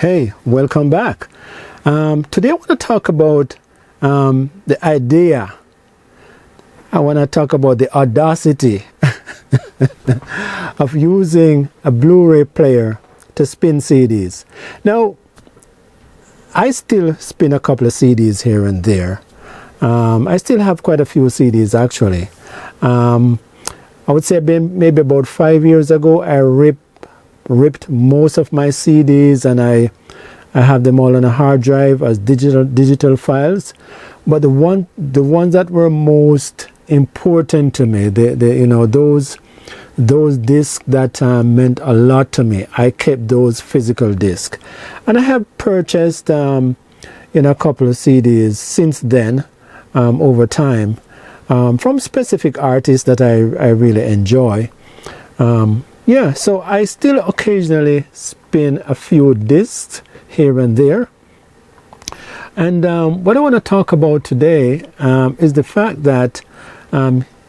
Hey, welcome back. Today I want to talk about the idea. I want to talk about the audacity of using a Blu-ray player to spin CDs. Now, I still spin a couple of CDs here and there. I still have quite a few CDs actually. I would say maybe about 5 years ago, I ripped most of my CDs and I have them all on a hard drive as digital files. But the ones that were most important to me, those discs that meant a lot to me, I kept those physical discs, and I have purchased a couple of CDs since then over time from specific artists that I really enjoy. Yeah, so I still occasionally spin a few discs here and there. And what I want to talk about today is the fact that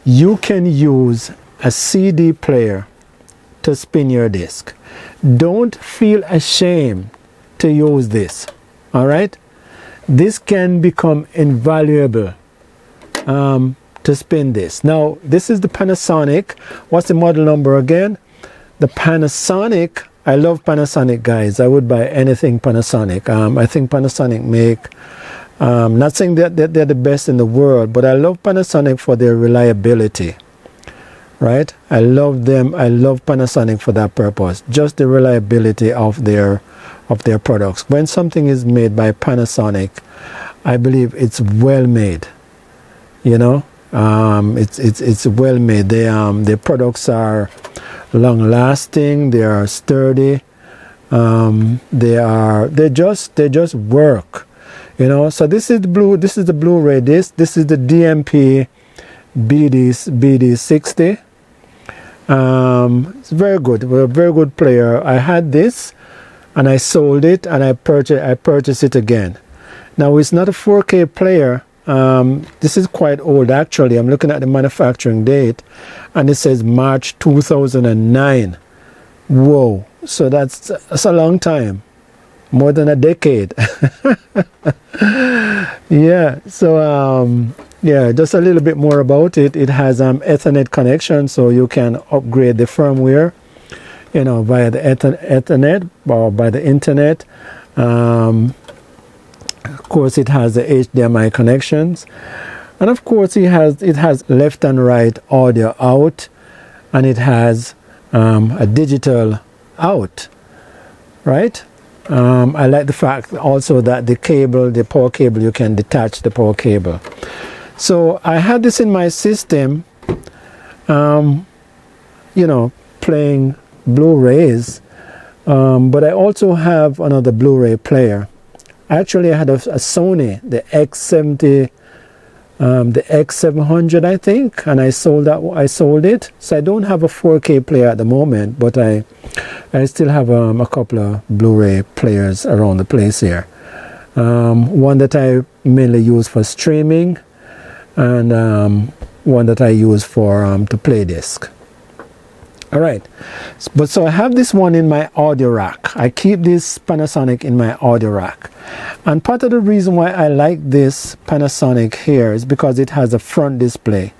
you can use a CD player to spin your disc. Don't feel ashamed to use this, all right? This can become invaluable to spin this. Now, this is the Panasonic. What's the model number again? The Panasonic. I love Panasonic, guys. I would buy anything Panasonic. I think Panasonic make, not saying that they're the best in the world, but I love Panasonic for their reliability, right? I love them. I love Panasonic for that purpose. Just the reliability of their products. When something is made by Panasonic, I believe it's well made. You know, it's well made. Their products are long lasting, they are sturdy, they just work, you know. So this is the Blu-ray disc. This is the DMP BD60. It's very good. We're a very good player. I had this and I sold it and I purchased it again. Now it's not a 4K player. This is quite old actually. I'm looking at the manufacturing date and it says March 2009. Whoa, so that's a long time, more than a decade. Yeah, so yeah, just a little bit more about it. It has Ethernet connection, so you can upgrade the firmware, you know, via the Ethernet or by the internet. Of course, it has the HDMI connections, and of course it has left and right audio out, and it has a digital out, right? I like the fact also that the power cable, you can detach the power cable. So I had this in my system, you know, playing Blu-rays, but I also have another Blu-ray player. Actually, I had a Sony, the X700, I think, and I sold it. So I don't have a 4K player at the moment, but I still have a couple of Blu-ray players around the place here. One that I mainly use for streaming, and one that I use for to play disc. All right, but so I have this one in my audio rack. I keep this Panasonic in my audio rack, and part of the reason why I like this Panasonic here is because it has a front display.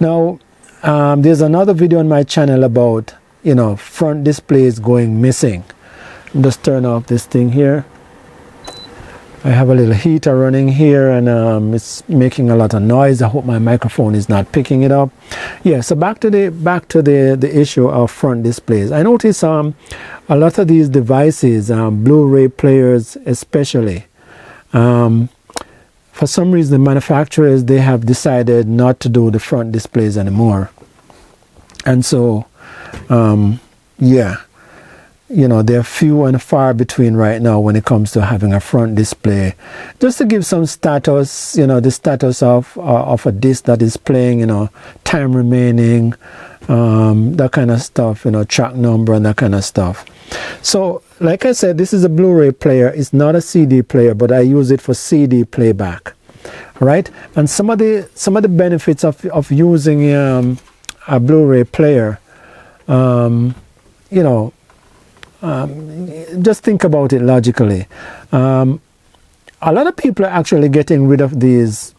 Now, there's another video on my channel about, you know, front displays going missing. Just turn off this thing here. I have a little heater running here, and it's making a lot of noise. I hope my microphone is not picking it up. Yeah, so back to the issue of front displays. I notice a lot of these devices, Blu-ray players especially, for some reason the manufacturers, they have decided not to do the front displays anymore. And so yeah, you know, they're few and far between right now when it comes to having a front display, just to give some status, you know, the status of a disc that is playing, you know, time remaining, that kind of stuff, you know, track number and that kind of stuff. So like I said, this is a Blu-ray player. It's not a CD player, but I use it for CD playback, right? And some of the benefits of using a Blu-ray player, you know, just think about it logically. A lot of people are actually getting rid of these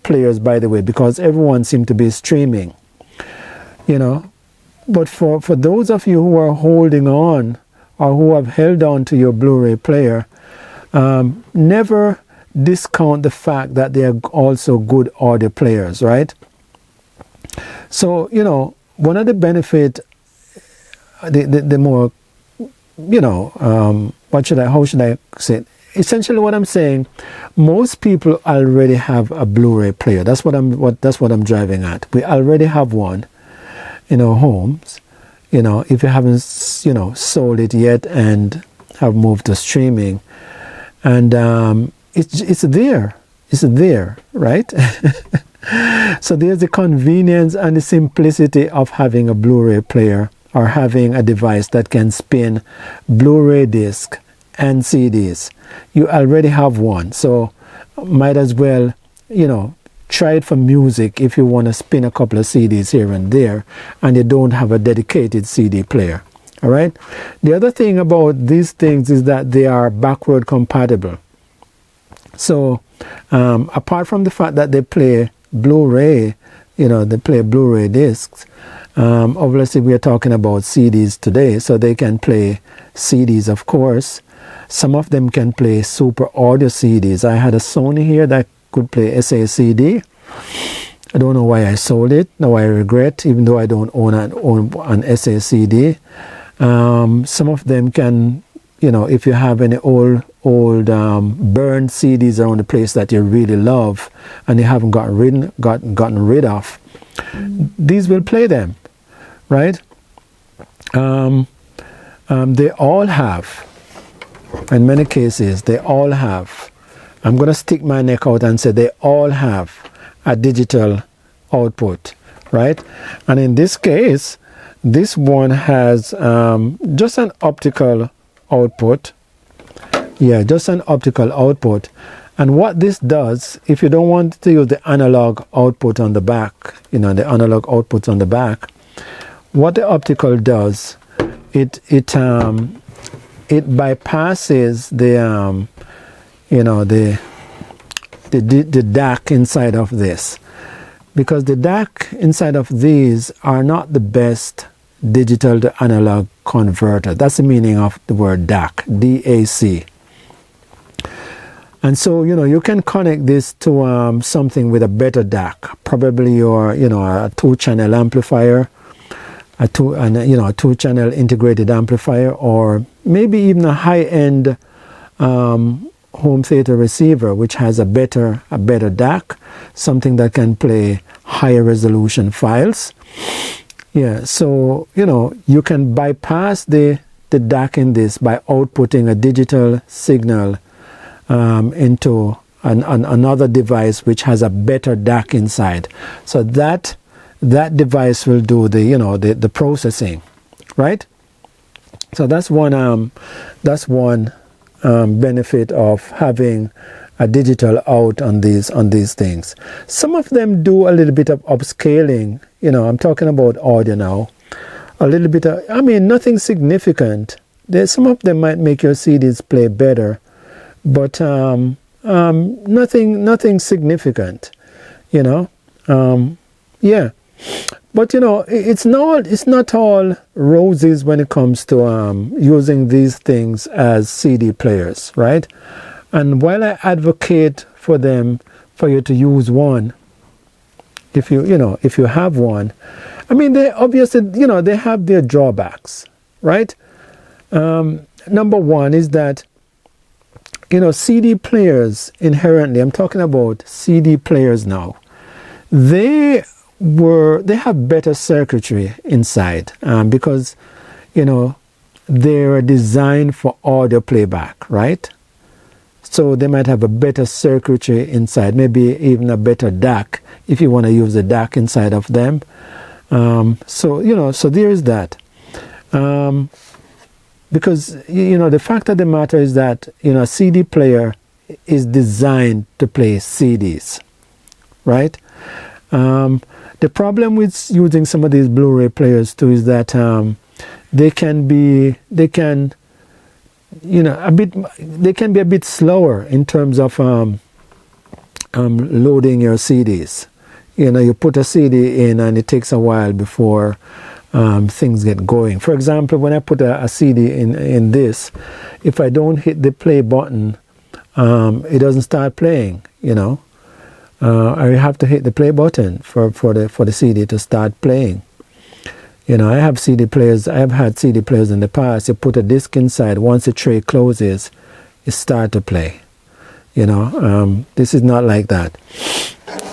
players, by the way, because everyone seems to be streaming, you know. But for those of you who are holding on or who have held on to your Blu-ray player, never discount the fact that they are also good audio players, right? So, you know, one of the benefit, the more, you know, how should I say it? Essentially what I'm saying, most people already have a Blu-ray player. That's what I'm driving at. We already have one in our homes. You know, if you haven't, you know, sold it yet and have moved to streaming, and it's there, right? So there's the convenience and the simplicity of having a Blu-ray player or having a device that can spin Blu-ray disc and CDs. You already have one, so might as well, you know, try it for music if you want to spin a couple of CDs here and there and you don't have a dedicated CD player. All right. The other thing about these things is that they are backward compatible. So apart from the fact that they play Blu-ray, you know, they play Blu-ray discs, obviously we are talking about CDs today, so they can play CDs, of course. Some of them can play super audio CDs. I had a Sony here that could play SACD. I don't know why I sold it. Now I regret, even though I don't own an SACD. Some of them can, you know, if you have any old burned CDs around the place that you really love and you haven't gotten rid of, these will play them, right? They all have, in many cases, they all have. I'm going to stick my neck out and say they all have a digital output, right? And in this case, this one has just an optical output. Yeah, just an optical output. And what this does, if you don't want to use the analog output on the back, you know, the analog outputs on the back, what the optical does, it bypasses the you know, the DAC inside of this, because the DAC inside of these are not the best digital to analog converter. That's the meaning of the word DAC, DAC. And so, you know, you can connect this to something with a better DAC, probably your, you know, a 2-channel amplifier, a 2-channel integrated amplifier, or maybe even a high-end home theater receiver which has a better DAC, something that can play higher resolution files. Yeah, so, you know, you can bypass the DAC in this by outputting a digital signal into another device which has a better DAC inside. So that device will do the, you know, the processing, right? So that's one benefit of having a digital out on these things. Some of them do a little bit of upscaling. You know, I'm talking about audio now. A little bit of, I mean, nothing significant. Some of them might make your CDs play better, but nothing significant. You know, yeah. But you know, it's not all roses when it comes to using these things as CD players, right? And while I advocate for you to use one, if you have one, I mean, they obviously, you know, they have their drawbacks, right? Number one is that, you know, CD players inherently, I'm talking about CD players now, they have better circuitry inside because, you know, they're designed for audio playback, right? So they might have a better circuitry inside, maybe even a better DAC if you want to use the DAC inside of them. So, you know, so there is that. Because, you know, the fact of the matter is that, you know, a CD player is designed to play CDs, right? The problem with using some of these Blu-ray players too is that they can a bit, they can be a bit slower in terms of loading your CDs. You put a CD in and it takes a while before things get going. For example, when I put a CD in this, if I don't hit the play button, it doesn't start playing. I have to hit the play button for the CD to start playing. I have CD players. I have had CD players in the past. You put a disc inside. Once the tray closes, it start to play. This is not like that.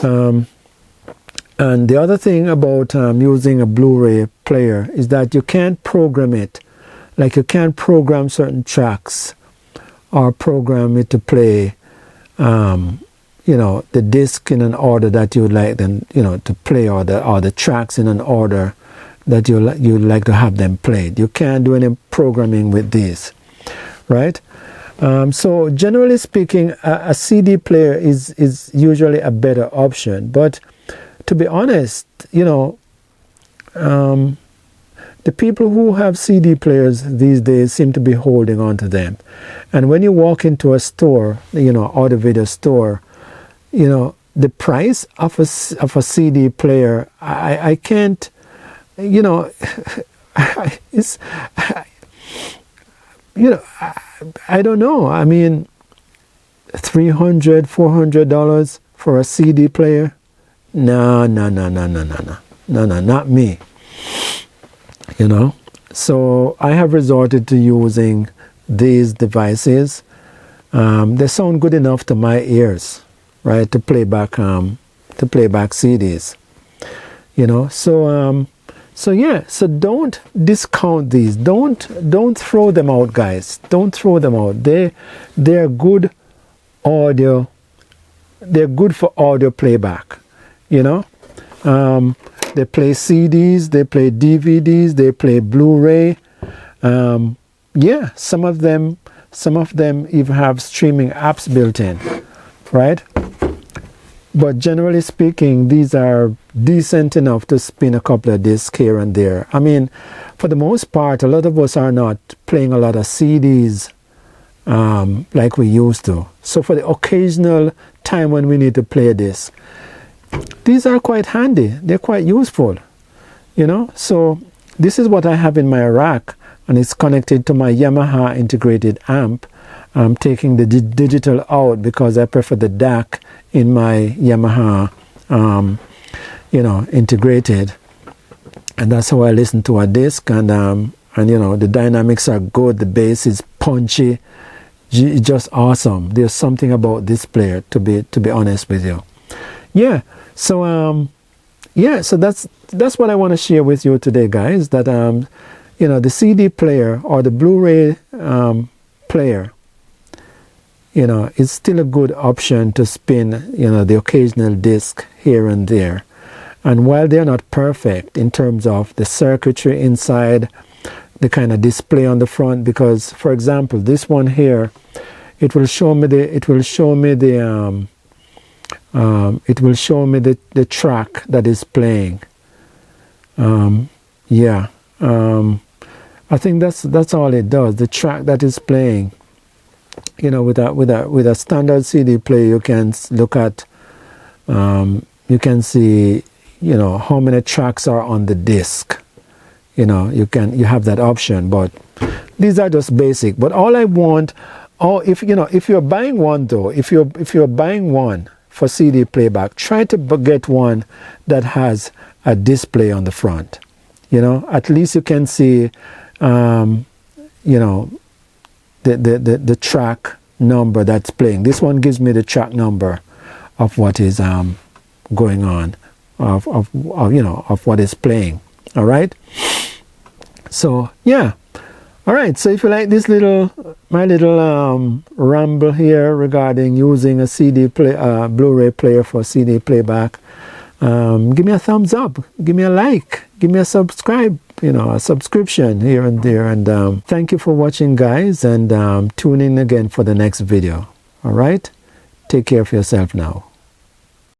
And the other thing about using a Blu-ray player is that you can't program it. Like you can't program certain tracks or program it to play, the disc in an order that you would like them, to play, or the tracks in an order that you'd like to have them played. You can't do any programming with these, right? So generally speaking, a CD player is usually a better option. But to be honest, the people who have CD players these days seem to be holding on to them. And when you walk into a store, audio video store, the price of a CD player, I can't, it's, I don't know. I mean, $300, $400 for a CD player? No, not me. So I have resorted to using these devices. They sound good enough to my ears, right? To play back CDs. So don't discount these. Don't throw them out, guys. Don't throw them out. They're good audio. They're good for audio playback. They play CDs, they play DVDs, they play Blu-ray. Some of them even have streaming apps built in, right? But generally speaking, these are decent enough to spin a couple of discs here and there. I mean, for the most part, a lot of us are not playing a lot of CDs like we used to. So for the occasional time when we need to play a disc, these are quite handy. They're quite useful, So this is what I have in my rack, and it's connected to my Yamaha integrated amp. I'm taking the digital out because I prefer the DAC in my Yamaha, integrated, and that's how I listen to a disc. And the dynamics are good. The bass is punchy. It's just awesome. There's something about this player, to be honest with you. So that's what I want to share with you today, guys. That the CD player or the Blu-ray player, is still a good option to spin, the occasional disc here and there. And while they're not perfect in terms of the circuitry inside, the kind of display on the front, because, for example, this one here, it will show me the track that is playing. I think that's all it does. The track that is playing. With a standard CD player, you can look at, you can see, how many tracks are on the disc. You have that option, but these are just basic. But all I want, if you're buying one though, if you're buying one for CD playback, try to get one that has a display on the front. At least you can see, the track number that's playing. This one gives me the track number of what is going on, of what is playing. All right. So all right. So if you like this my little ramble here regarding using a Blu-ray player for CD playback, give me a thumbs up, give me a like, give me a subscribe, a subscription here and there. And thank you for watching, guys, and tune in again for the next video. All right, take care of yourself now.